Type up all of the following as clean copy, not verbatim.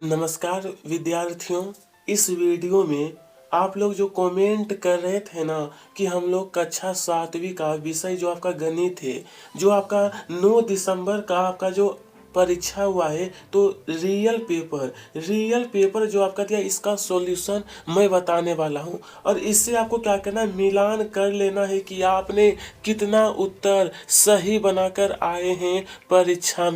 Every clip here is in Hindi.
नमस्कार विद्यार्थियों। इस वीडियो में आप लोग जो कमेंट कर रहे थे ना कि हम लोग कक्षा 7वीं का विषय जो आपका गणित है, जो आपका 9 दिसंबर का आपका जो परीक्षा हुआ है, तो रियल पेपर जो आपका दिया इसका सॉल्यूशन मैं बताने वाला हूं। और इससे आपको क्या करना है, मिलान कर लेना है कि आपने कितना उत्तर सही बनाकर आए हैं परीक्षा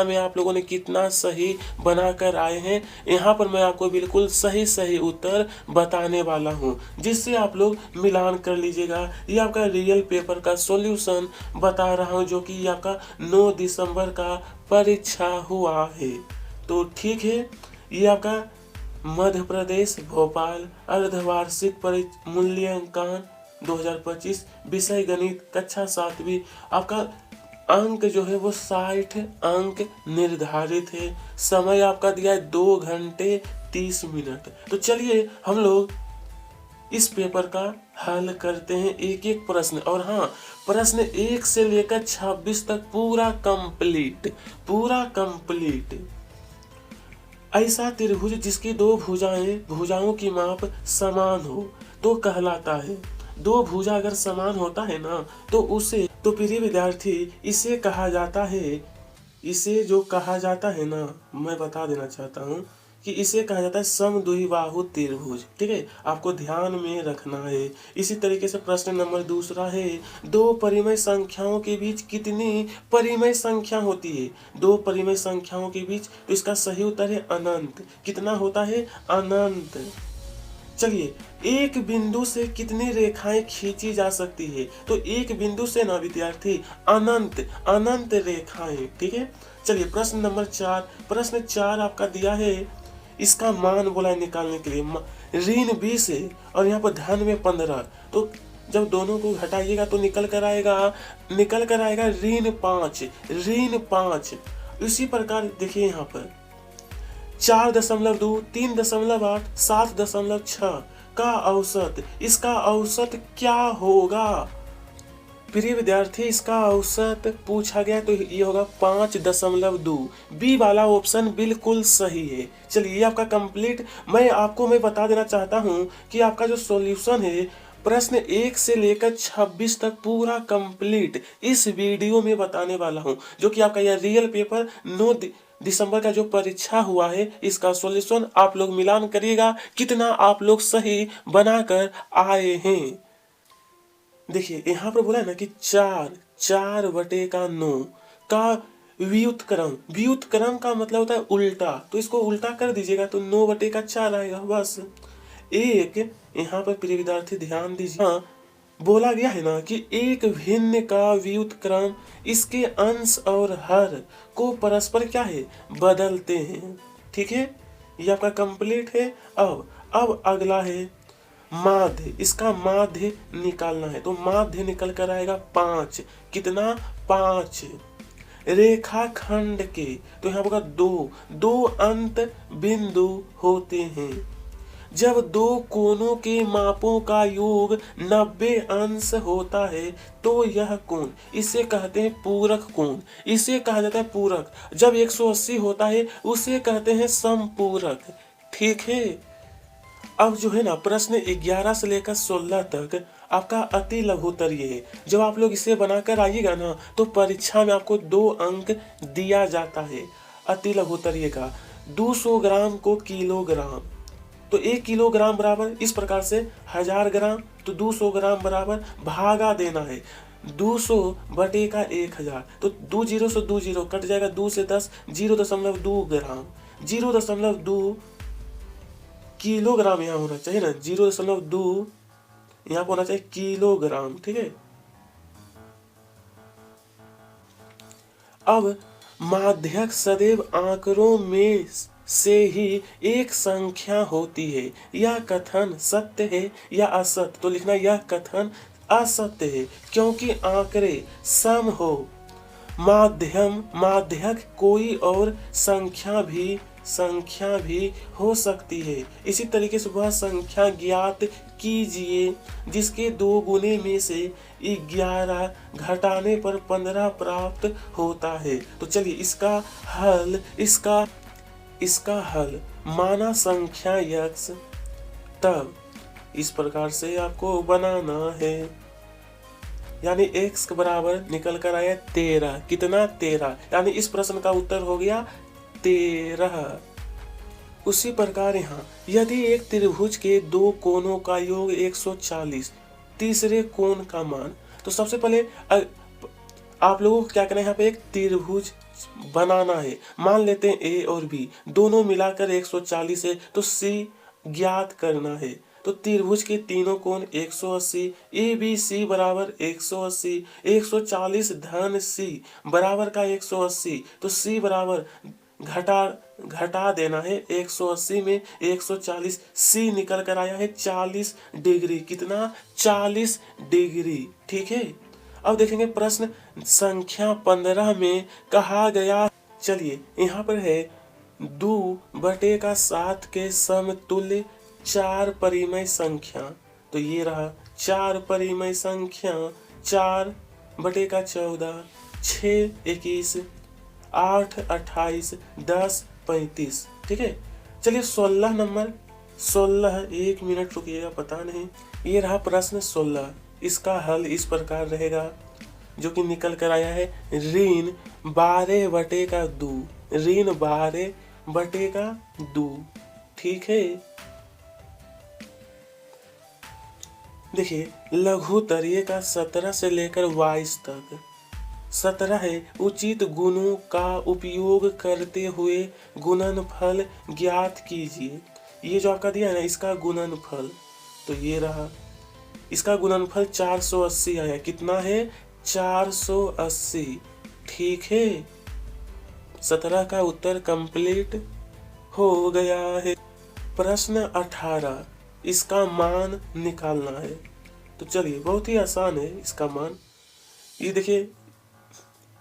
में आप लोगों ने कितना सही बनाकर आए हैं। यहाँ पर मैं आपको बिल्कुल सही सही उत्तर बताने वाला हूँ, जिससे आप लोग मिलान कर लीजिएगा। ये आपका रियल पेपर का सॉल्यूशन बता रहा हूँ, जो कि ये आपका 9 दिसंबर का परीक्षा हुआ है। तो ठीक है, ये आपका मध्य प्रदेश भोपाल अर्धवार्षिक मूल्यांकन 2025 विषय गणित कक्षा 7वीं। आपका अंक जो है वो 60 अंक निर्धारित है। समय आपका दिया है 2 घंटे 30 मिनट। तो चलिए हम लोग इस पेपर का हल करते हैं एक एक प्रश्न। और हाँ, प्रश्न 1 से लेकर 26 तक पूरा कंप्लीट। ऐसा त्रिभुज जिसकी दो भुजाओं की माप समान हो तो कहलाता है। दो भुजा अगर समान होता है ना, तो उसे तो प्रिय विद्यार्थी इसे कहा जाता है ना, मैं बता देना चाहता हूँ कि इसे कहा जाता है समद्विबाहु त्रिभुज। ठीक है, आपको ध्यान में रखना है। इसी तरीके से प्रश्न नंबर दूसरा है, दो परिमेय संख्याओं के बीच कितनी परिमेय संख्या होती है? दो परिमेय संख्याओं के बीच, तो इसका सही उत्तर है अनंत। कितना होता है? अनंत। चलिए, एक बिंदु से कितनी रेखाएं खींची जा सकती है? तो एक बिंदु से ना विद्यार्थी, अनंत रेखाएं। ठीक है, चलिए प्रश्न नंबर 4। प्रश्न 4 आपका दिया है, इसका मान बोला है निकालने के लिए। ऋण 20 है और यहाँ पर धन में 15। तो जब दोनों को घटाइएगा तो निकल कर आएगा ऋण 5। इसी प्रकार देखिए यहाँ पर 4.2, 3.8, 7.6 का औसत, इसका औसत क्या होगा? प्रिय विद्यार्थी, इसका औसत पूछा गया तो ये होगा 5.2। बी वाला ऑप्शन बिल्कुल सही है। चलिए, ये आपका कंप्लीट। मैं बता देना चाहता हूँ कि आपका जो सॉल्यूशन है प्रश्न 1 से लेकर 26 तक पूरा कंप्लीट इस वीडियो में बताने वाला हूँ, जो कि आपका यह रियल पेपर 9 दिसंबर का जो परीक्षा हुआ है, इसका सॉल्यूशन आप लोग मिलान करिएगा कितना आप लोग सही बनाकर आए हैं। देखिए यहाँ पर बोला है ना कि 4/9 का व्युत्क्रम का मतलब होता है उल्टा। तो इसको उल्टा कर दीजिएगा तो 9/4 आएगा बस। एक यहाँ पर प्रिय विद्यार्थी ध्यान दीजिए, हाँ बोला गया है ना कि एक भिन्न का व्युत्क्रम इसके अंश और हर को परस्पर क्या है, बदलते हैं। ठीक है, ये आपका कंप्लीट है। अब अगला है माध्य। इसका माध्य निकालना है, तो माध्य निकल कर आएगा 5। कितना? 5। रेखाखंड के, तो यहाँ होगा 2 अंत बिंदु होते हैं। जब दो कोणों के मापों का योग 90 अंश होता है तो यह कोण, इसे कहते हैं पूरक कोण। इसे कहा जाता है पूरक। जब 180 होता है उसे कहते हैं समपूरक। ठीक है, अब जो है ना प्रश्न 11 से लेकर 16 तक आपका अति लघुत्तर ये है। जब आप लोग इसे बनाकर आइएगा ना, तो परीक्षा में आपको 2 अंक दिया जाता है अति लघुत्तरीय का। 200 ग्राम को किलोग्राम, तो 1 किलोग्राम बराबर इस प्रकार से 1000 ग्राम, तो 200 ग्राम बराबर भागा देना है 200/1000। तो 2 जीरो से 2 जीरो कट जाएगा, 2 से 10, 0.2 ग्राम। 0.2 किलोग्राम यहाँ होना चाहिए ना, 0.2 यहाँ पर होना चाहिए किलोग्राम। ठीक है, अब माध्यक सदैव आंकड़ों में से ही एक संख्या होती है। यह कथन सत्य है या असत्य? तो लिखना यह कथन असत्य है, क्योंकि आंकड़े सम हो। माध्यक कोई और संख्या भी हो सकती है। इसी तरीके से वह संख्या ज्ञात कीजिए जिसके 2 गुने में से 11 घटाने पर 15 प्राप्त होता है। तो चलिए इसका हल, इसका हल माना संख्या x, तब इस प्रकार से आपको बनाना है। यानी x के बराबर निकल कर आया 13। कितना? 13। यानी इस प्रश्न का उत्तर हो गया 13। उसी प्रकार यहाँ यदि एक त्रिभुज के दो कोणों का योग 140, तीसरे कोण का मान। तो सबसे पहले आप लोगों को क्या करना है, यहाँ पे एक त्रिभुज बनाना है। मान लेते हैं a और b दोनों मिलाकर 140 है, तो c ज्ञात करना है। तो त्रिभुज के तीनों कोण 180, ABC बराबर 180, 140 धन c बराबर का 180, तो c बराबर घटा देना है 180 में 140, c निकल कर आया है 40 डिग्री। कितना? 40 डिग्री। ठीक है। अब देखेंगे प्रश्न संख्या 15 में कहा गया। चलिए यहाँ पर है 2/7 के समतुल्य 4 परिमेय संख्या। तो ये रहा 4 परिमेय संख्या, 4/14, 6 21, 8 28, 10 35। ठीक है। चलिए 16 नंबर, 16, 1 मिनट रुकिएगा, पता नहीं। ये रहा प्रश्न 16। इसका हल इस प्रकार रहेगा, जो कि निकल कर आया है ऋण 12/2, ऋण 12/2। ठीक है। देखिए लघुत्तरीय का 17 से लेकर 22 तक 17 है। उचित गुणों का उपयोग करते हुए गुणनफल ज्ञात कीजिए। ये जो आपका दिया है ना, इसका गुणनफल, तो ये रहा। इसका गुणनफल 480 आया। कितना है? 480। ठीक है। 17 का उत्तर कंप्लीट हो गया है। प्रश्न 18, इसका मान निकालना है। तो चलिए बहुत ही आसान है इसका मान। ये देखिए,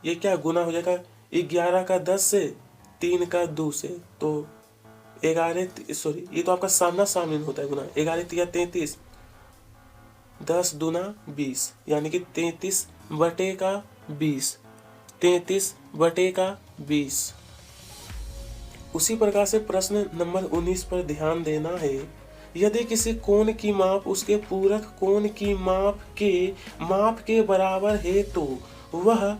ये क्या गुना हो जाएगा, 11 का 10 से, 3 का 2 से, तो 11, सॉरी ये तो आपका सामना सामने होता है गुना। 11 तिया 33, 10 दूना 20, यानी कि 33/20, 33/20। उसी प्रकार से प्रश्न नंबर 19 पर ध्यान देना है। यदि किसी कोण की माप उसके पूरक कोण की माप के बराबर है, तो वह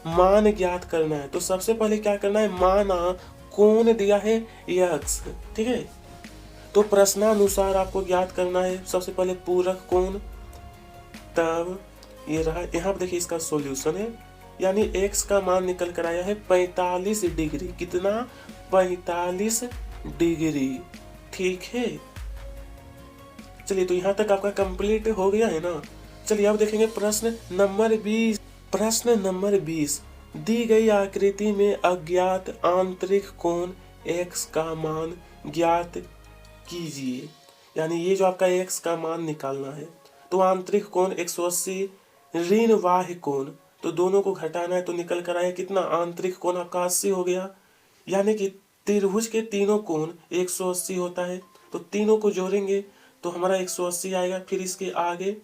मान ज्ञात करना है। तो सबसे पहले क्या करना है, माना कोण दिया है x। ठीक है। तो प्रश्नानुसार आपको ज्ञात करना है सबसे पहले पूरक कोण। तब ये रहा, यहाँ पर देखिए इसका सॉल्यूशन है। यानी x का मान निकल कर आया है 45 डिग्री। कितना? 45 डिग्री। ठीक है। चलिए तो यहाँ तक आपका कंप्लीट हो गया है ना। चलिए अब देखेंगे प्रश्न नंबर 20। प्रश्न नंबर 20, दी गई आकृति में अज्ञात आंतरिक कोण x का मान ज्ञात कीजिए। यानी ये जो आपका x का मान निकालना है, तो आंतरिक कोण 180, ऋण बाह्य कोण, तो दोनों को घटाना है। तो निकल कर आया कितना? आंतरिक कोण आपका 80 हो गया। यानी कि त्रिभुज के तीनों कोण 180 होता है, तो तीनों को जोड़ेंगे तो हमारा 180 आएगा। फिर इसके आगे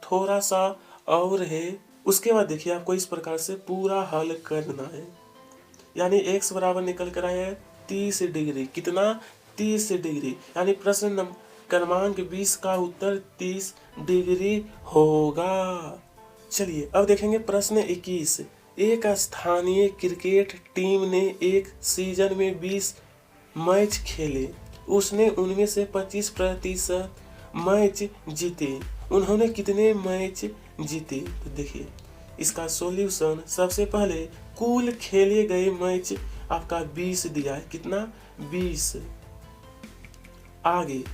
थोड़ा सा और है। उसके बाद देखिए आपको इस प्रकार से पूरा हल करना है। यानी x बराबर निकल कर आया है 30 डिग्री। कितना? 30 डिग्री। यानी प्रश्न क्रमांक 20 का उत्तर 30 डिग्री होगा। चलिए अब देखेंगे प्रश्न 21। एक स्थानीय क्रिकेट टीम ने एक सीजन में 20 मैच खेले। उसने उनमें से 25% मैच जीते। उन्होंने कितने मैच जीते? तो देखिए इसका सॉल्यूशन, सबसे पहले कुल खेले गए मैच आपका 20 दिया है। कितना? 20। आगे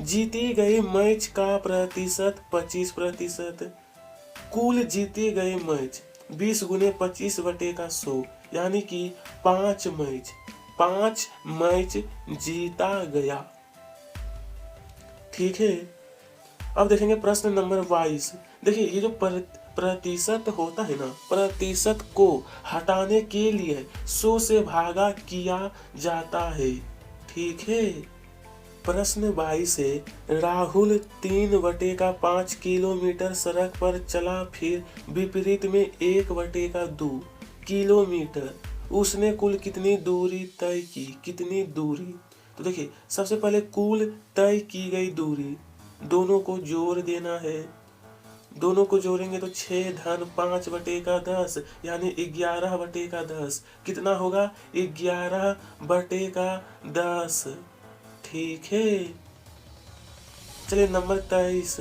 जीते गए मैच का प्रतिशत 25%। कुल जीते गए मैच 20 गुने 25/100, यानी कि 5 मैच जीता गया। ठीक है। अब देखेंगे प्रश्न नंबर 22। देखिए ये जो प्रतिशत होता है ना, प्रतिशत को हटाने के लिए 100 से भागा किया जाता है। ठीक है। प्रश्न 22 है, राहुल 3/5 किलोमीटर सड़क पर चला, फिर विपरीत में 1/2 किलोमीटर उसने कुल कितनी दूरी तय की, कितनी दूरी। तो देखिए सबसे पहले कुल तय की गई दूरी, दोनों को जोड़ देना है। दोनों को जोड़ेंगे तो 6 धन 5 बटे का 10 यानी 11 बटे का 10 कितना होगा, 11 बटे का 10। ठीक है, चलिए नंबर 23।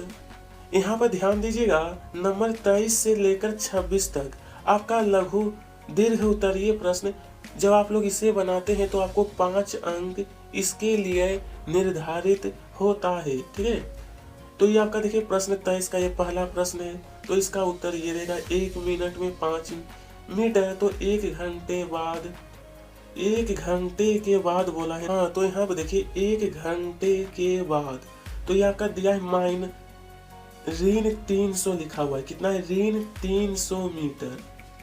यहाँ पर ध्यान दीजिएगा, नंबर 23 से लेकर 26 तक आपका लघु दीर्घ उत्तरीय प्रश्न। जब आप लोग इसे बनाते हैं तो आपको 5 अंक इसके लिए निर्धारित होता है। ठीक है, तो ये आपका देखिए प्रश्न 23 का ये पहला प्रश्न है। तो इसका उत्तर ये रहेगा 1 मिनट में 5 मीटर। तो 1 घंटे बाद, 1 घंटे के बाद बोला है। हाँ, तो यहाँ पर देखिए 1 घंटे के बाद, तो ये आपका दिया है माइन ऋण 300 लिखा हुआ है। कितना है, ऋण 300 मीटर।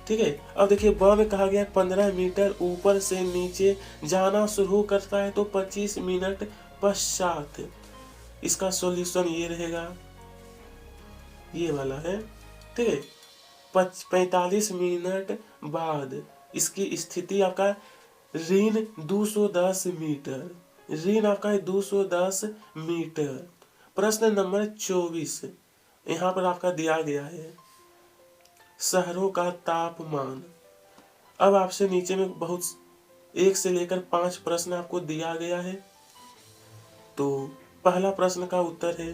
ठीक है, अब देखिए ब में कहा गया 15 मीटर ऊपर से नीचे जाना शुरू करता है तो 25 मिनट पश्चात। इसका सॉल्यूशन ये रहेगा, ये वाला है। ठीक है, 45 मिनट बाद इसकी स्थिति आपका ऋण 210 मीटर, ऋण आपका है 210 मीटर। प्रश्न नंबर 24 यहाँ पर आपका दिया गया है शहरों का तापमान। अब आपसे नीचे में बहुत 1 से लेकर 5 प्रश्न आपको दिया गया है। तो पहला प्रश्न का उत्तर है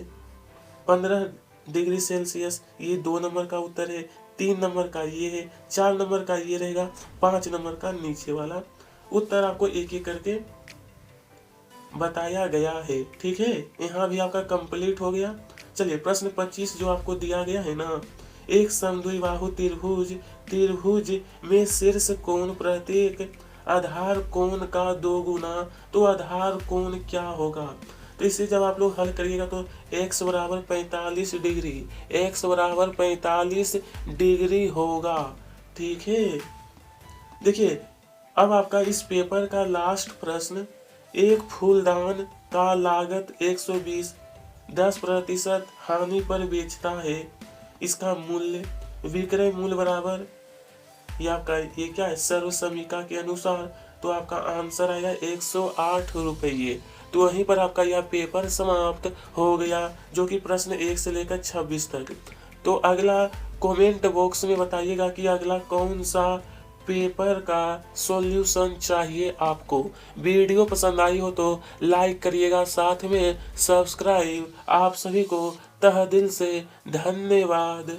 15 डिग्री सेल्सियस, ये 2 नंबर का उत्तर है। 3 नंबर का ये है, 4 नंबर का ये रहेगा, 5 नंबर का नीचे वाला। उत्तर आपको एक एक करके बताया गया है। ठीक है, यहाँ भी आपका कंप्लीट हो गया। चलिए प्रश्न 25 जो आपको दिया गया है ना, एक समद्विबाहु त्रिभुज, त्रिभुज में शीर्ष कोण प्रत्येक आधार कोण का 2 गुना, तो आधार कोण क्या होगा। तो इसे जब आप लोग हल करिएगा तो x बराबर 45 डिग्री, x बराबर 45 डिग्री होगा। ठीक है, देखिए अब आपका इस पेपर का लास्ट प्रश्न, एक फूलदान का लागत 120, 10% हानि पर बेचता है, इसका मूल्य, विक्रय मूल्य बराबर, ये आपका ये क्या है, सर्व समीका के अनुसार, तो आपका आंसर आएगा 108 रुपये। तो वहीं पर आपका यह पेपर समाप्त हो गया, जो कि प्रश्न 1 से लेकर 26 तक। तो अगला कमेंट बॉक्स में बताइएगा कि अगला कौन सा पेपर का सॉल्यूशन चाहिए आपको। वीडियो पसंद आई हो तो लाइक करिएगा, साथ में सब्सक्राइब। आप सभी को तहे दिल से धन्यवाद।